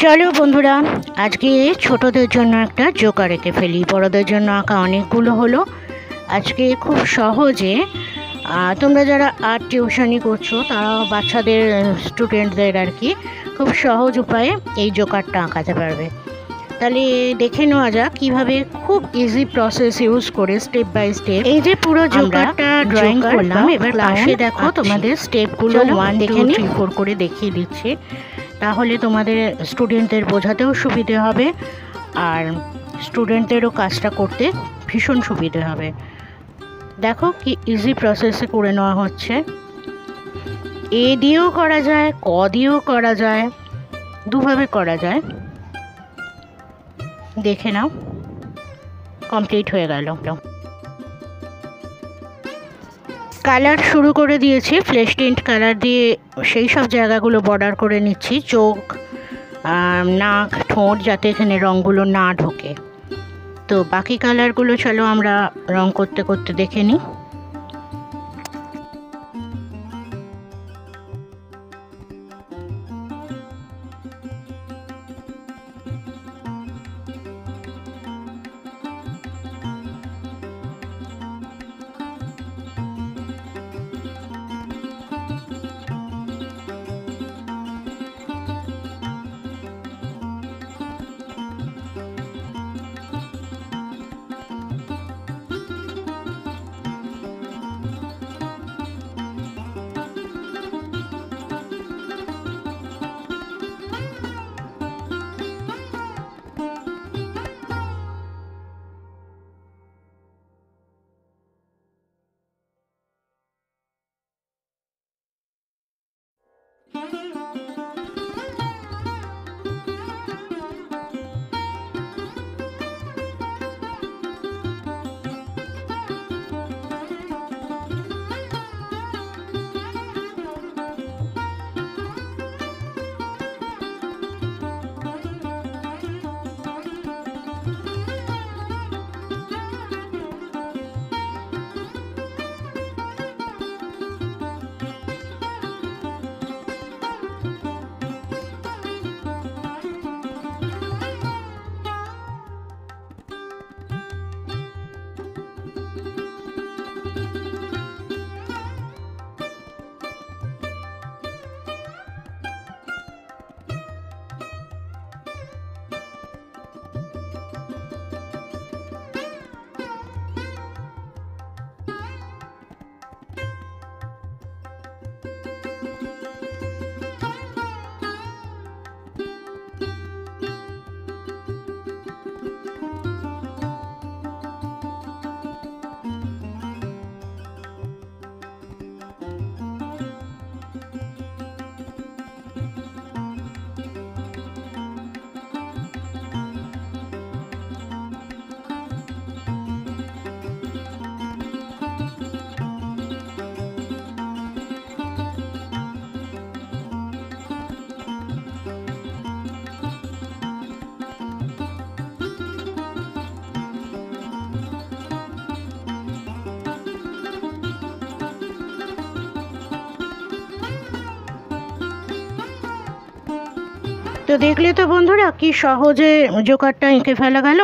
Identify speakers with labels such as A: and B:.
A: চলো বন্ধুরা, আজকে ছোটদের জন্য একটা জোকার এঁকে ফেলি। বড়দের জন্য আঁকা অনেকগুলো হলো। আজকে খুব সহজে তোমরা যারা আর্ট টিউশনি করছো তারা বাচ্চাদের স্টুডেন্টদের আর কি খুব সহজ উপায়ে এই জোকারটা আঁকাতে পারবে। তাহলে দেখে নেওয়া যাক কীভাবে খুব ইজি প্রসেস ইউজ করে স্টেপ বাই স্টেপ এই যে পুরো জোকারটা ড্রয়িং করলাম। এবার পাশে দেখো তোমাদের স্টেপগুলো 1 2 3 4 করে দেখিয়ে দিচ্ছে, তাহলে তোমাদের স্টুডেন্টদের বোঝাতেও সুবিধে হবে আর স্টুডেন্টদেরও কাজটা করতে ভীষণ সুবিধে হবে। দেখো কি ইজি প্রসেসে করে নেওয়া হচ্ছে। এ দিয়েও করা যায়, ক দিয়েও করা যায়, দুভাবে করা যায়। দেখে নাও, কমপ্লিট হয়ে গেল। কালার শুরু করে দিয়েছি, ফ্লেশ টিন্ট কালার দিয়ে সেই সব জায়গাগুলো বর্ডার করে নিচ্ছি, চোখ, নাক, ঠোঁট, যাতে এখানে রঙগুলো না ঢোকে। তো বাকি কালারগুলো চলো আমরা রং করতে করতে দেখে নিই। তো দেখলে তো বন্ধুরা কি সহজে জোকারটা এঁকে ফেলা গেল।